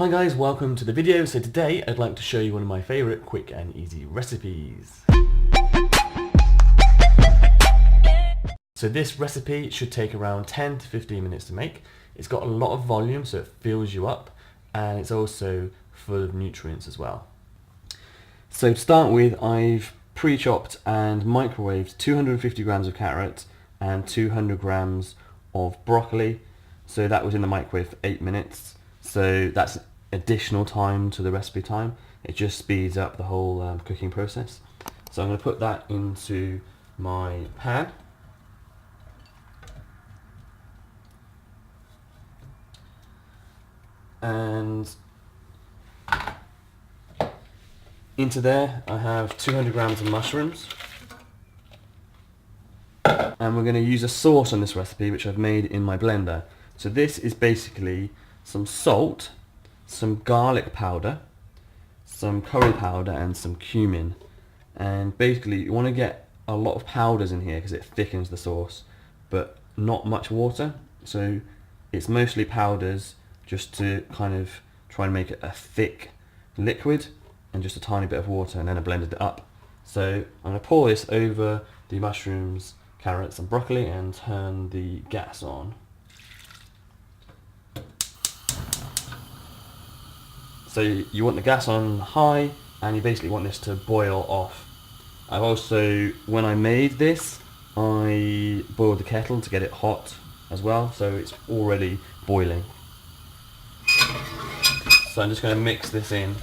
Hi guys, welcome to the video. So today I'd like to show you one of my favourite quick and easy recipes. So this recipe should take around 10 to 15 minutes to make. It's got a lot of volume so it fills you up, and it's also full of nutrients as well. So to start with, I've pre-chopped and microwaved 250 grams of carrots and 200 grams of broccoli. So that was in the microwave for 8 minutes. So that's additional time to the recipe time. It just speeds up the whole cooking process. So I'm going to put that into my pan. And into there I have 200 grams of mushrooms. And we're going to use a sauce on this recipe which I've made in my blender. So this is basically some salt, some garlic powder, some curry powder and some cumin. And basically you want to get a lot of powders in here because it thickens the sauce, but not much water. So it's mostly powders just to kind of try and make it a thick liquid, and just a tiny bit of water, and then I blended it up. So I'm going to pour this over the mushrooms, carrots and broccoli and turn the gas on. So you want the gas on high, and you basically want this to boil off. I've also, when I made this, I boiled the kettle to get it hot as well, so it's already boiling. So I'm just going to mix this in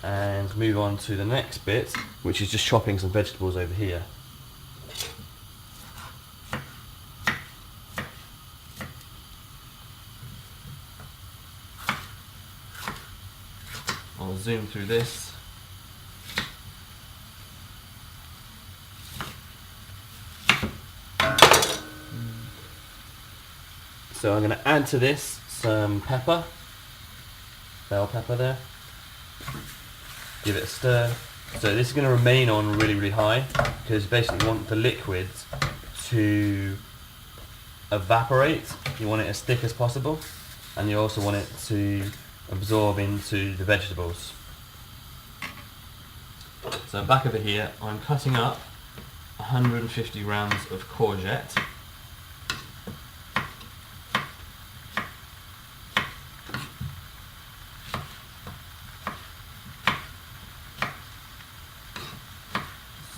and move on to the next bit, which is just chopping some vegetables over here. I'll zoom through this. So I'm going to add to this some pepper, bell pepper there. Give it a stir. So this is going to remain on really high because basically you want the liquids to evaporate. You want it as thick as possible, and you also want it to absorb into the vegetables. So back over here I'm cutting up 150 grams of courgette.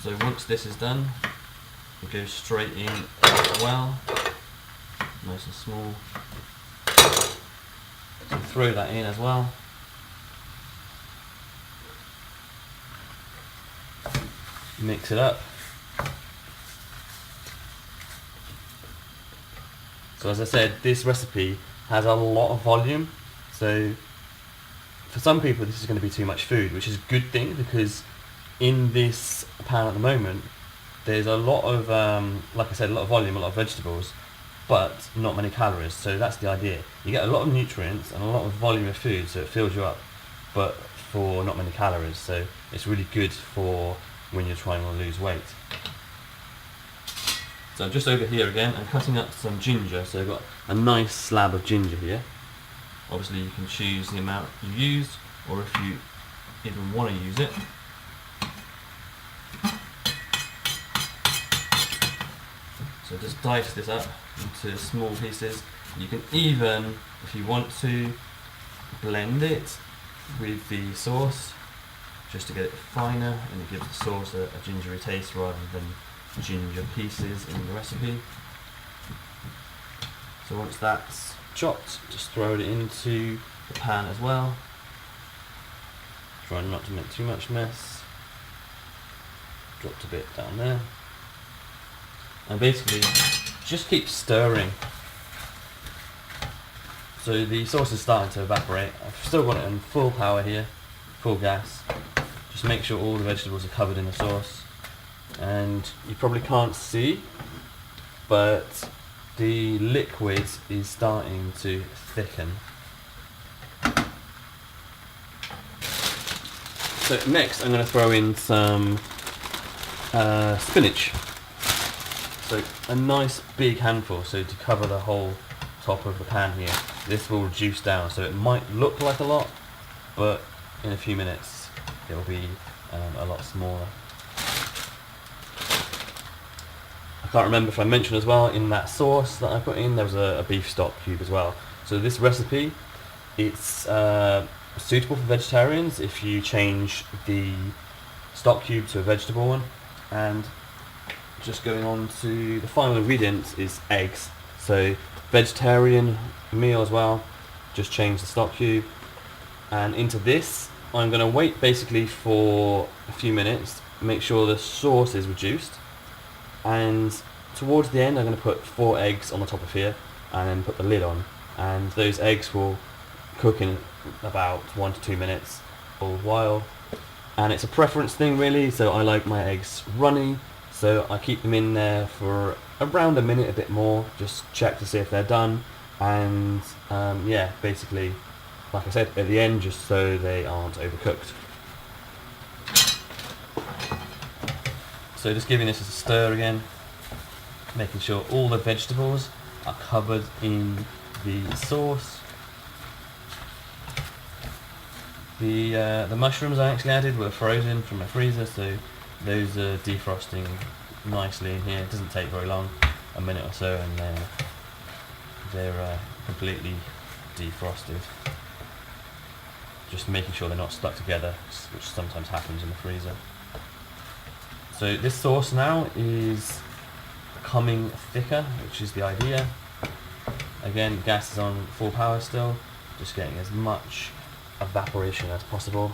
So once this is done, it goes straight in as well, nice and small. So throw that in as well. Mix it up. So as I said, this recipe has a lot of volume, so for some people this is going to be too much food, which is a good thing because in this pan at the moment there's a lot of, like I said, a lot of volume, a lot of vegetables, but not many calories. So that's the idea. You get a lot of nutrients and a lot of volume of food, so it fills you up, but for not many calories. So it's really good for when you're trying to lose weight. So just over here again, I'm cutting up some ginger. So I've got a nice slab of ginger here. Obviously you can choose the amount you use, or if you even want to use it. So just dice this up into small pieces. You can even, if you want to, blend it with the sauce just to get it finer, and it gives the sauce a gingery taste rather than ginger pieces in the recipe. So once that's chopped, just throw it into the pan as well. Try not to make too much mess. Dropped a bit down there. And basically just keep stirring. So the sauce is starting to evaporate. I've still got it on full power here, full gas. Just make sure all the vegetables are covered in the sauce. And you probably can't see, but the liquid is starting to thicken. So next I'm going to throw in some spinach. So a nice big handful, so to cover the whole top of the pan here, this will reduce down, so it might look like a lot, but in a few minutes it will be a lot smaller. I can't remember if I mentioned as well, in that sauce that I put in there was a beef stock cube as well. So this recipe, it's suitable for vegetarians if you change the stock cube to a vegetable one. And just going on to the final ingredient is eggs. So vegetarian meal as well, just change the stock cube. And into this I'm going to wait basically for a few minutes, make sure the sauce is reduced, and towards the end I'm going to put 4 eggs on the top of here and then put the lid on, and those eggs will cook in about 1 to 2 minutes for a while. And it's a preference thing really, so I like my eggs runny, so I keep them in there for around a minute, a bit more, just check to see if they're done. And yeah, basically, like I said, at the end, just so they aren't overcooked. So just giving this a stir again, making sure all the vegetables are covered in the sauce. The mushrooms I actually added were frozen from my freezer, so those are defrosting nicely in here. It doesn't take very long, a minute or so, and they're completely defrosted. Just making sure they're not stuck together, which sometimes happens in the freezer. So this sauce now is becoming thicker, which is the idea. Again, gas is on full power still, just getting as much evaporation as possible.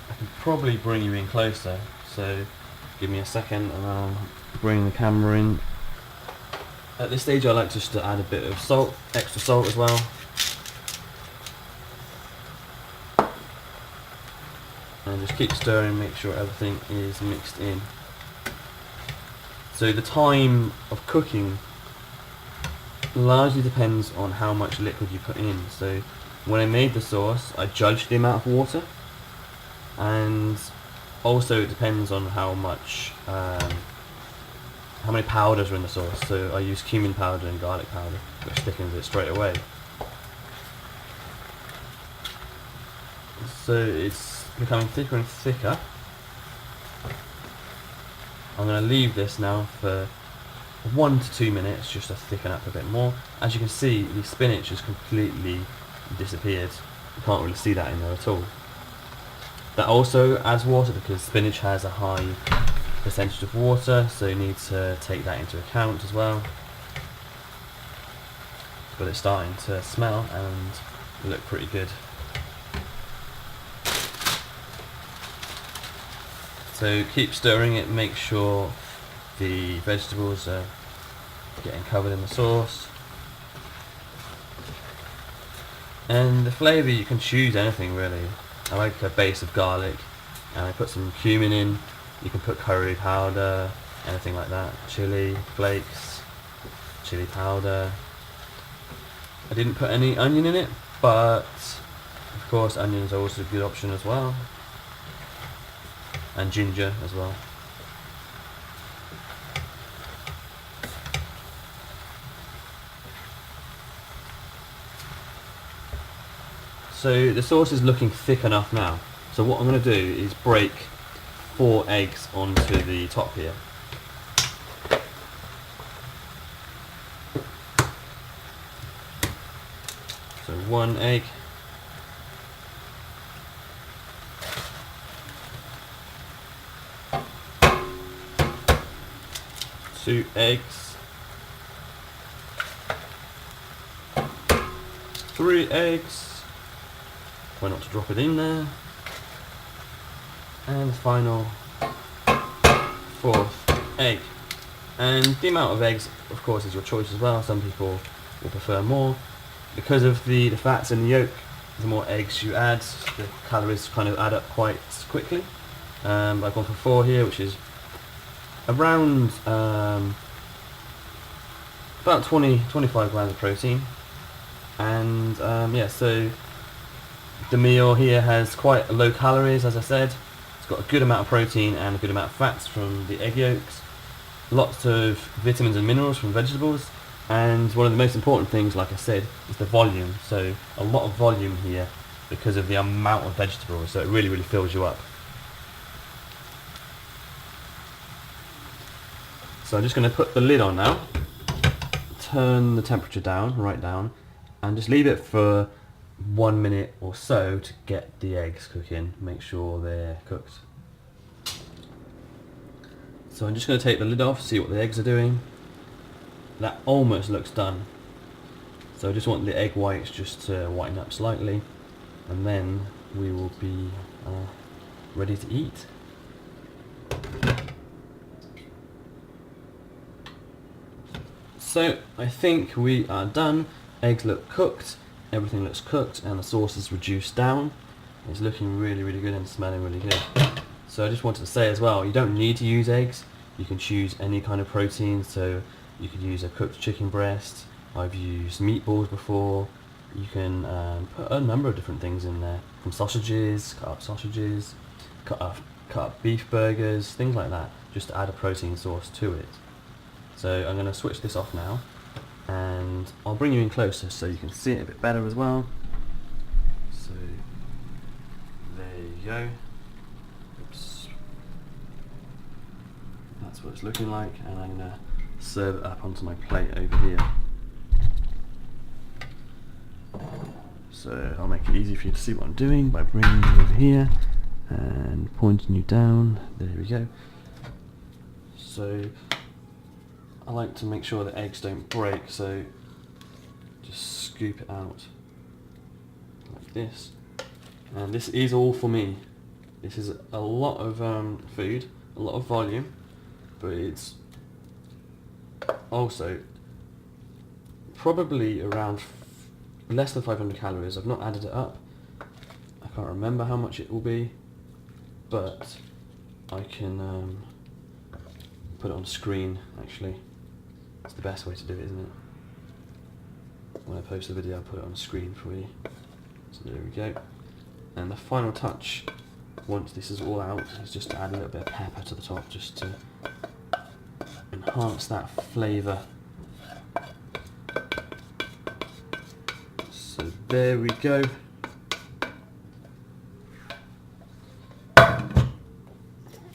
I can probably bring you in closer, so give me a second and I'll bring the camera in. At this stage I like just to add a bit of salt, extra salt as well. And just keep stirring, make sure everything is mixed in. So the time of cooking largely depends on how much liquid you put in. So when I made the sauce, I judged the amount of water, and also it depends on how much, how many powders are in the sauce. So I use cumin powder and garlic powder, which thickens it straight away. So it's becoming thicker and thicker. I'm going to leave this now for 1 to 2 minutes just to thicken up a bit more. As you can see, the spinach has completely disappeared. You can't really see that in there at all. That also adds water because spinach has a high percentage of water, so you need to take that into account as well. But it's starting to smell and look pretty good. So keep stirring it, make sure the vegetables are getting covered in the sauce. And the flavour, you can choose anything really. I like a base of garlic, and I put some cumin in. You can put curry powder, anything like that. Chili flakes, chili powder. I didn't put any onion in it, but of course onions are also a good option as well. And ginger as well. So the sauce is looking thick enough now. So what I'm going to do is break 4 eggs onto the top here. So 1 egg. 2 eggs, 3 eggs, try not to drop it in there, and the final 4th egg. And the amount of eggs of course is your choice as well. Some people will prefer more. Because of the fats in the yolk, the more eggs you add, the calories kind of add up quite quickly. I've gone for 4 here, which is around about 25 grams of protein. And yeah, so the meal here has quite low calories, as I said. It's got a good amount of protein and a good amount of fats from the egg yolks. lots of vitamins and minerals from vegetables, and one of the most important things, like I said, is the volume. So a lot of volume here because of the amount of vegetables, so it really fills you up. So I'm just going to put the lid on now, turn the temperature down, right down, and just leave it for 1 minute or so to get the eggs cooking, make sure they're cooked. So I'm just going to take the lid off, see what the eggs are doing. That almost looks done. So I just want the egg whites just to whiten up slightly, and then we will be ready to eat. So I think we are done. Eggs look cooked, everything looks cooked, and the sauce is reduced down. It's looking really good and smelling really good. So I just wanted to say as well, you don't need to use eggs. You can choose any kind of protein, so you could use a cooked chicken breast. I've used meatballs before. You can put a number of different things in there, from sausages, cut up beef burgers, things like that, just to add a protein source to it. So I'm going to switch this off now, and I'll bring you in closer so you can see it a bit better as well. So there you go. Oops. That's what it's looking like, and I'm going to serve it up onto my plate over here. So I'll make it easy for you to see what I'm doing by bringing you over here and pointing you down. There we go. So I like to make sure the eggs don't break, so just scoop it out like this. And this is all for me. This is a lot of food, a lot of volume, but it's also probably around less than 500 calories. I've not added it up. I can't remember how much it will be, but I can put it on screen actually. It's the best way to do it, isn't it? When I post the video, I'll put it on screen for you. So there we go. And the final touch, once this is all out, is just to add a little bit of pepper to the top, just to enhance that flavour. So there we go.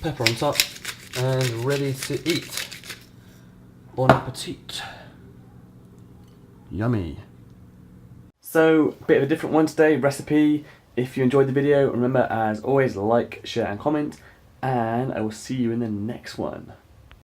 Pepper on top, and ready to eat. Bon appetit. Yummy. So, bit of a different one today, recipe. If you enjoyed the video, remember as always, like, share and comment, and I will see you in the next one.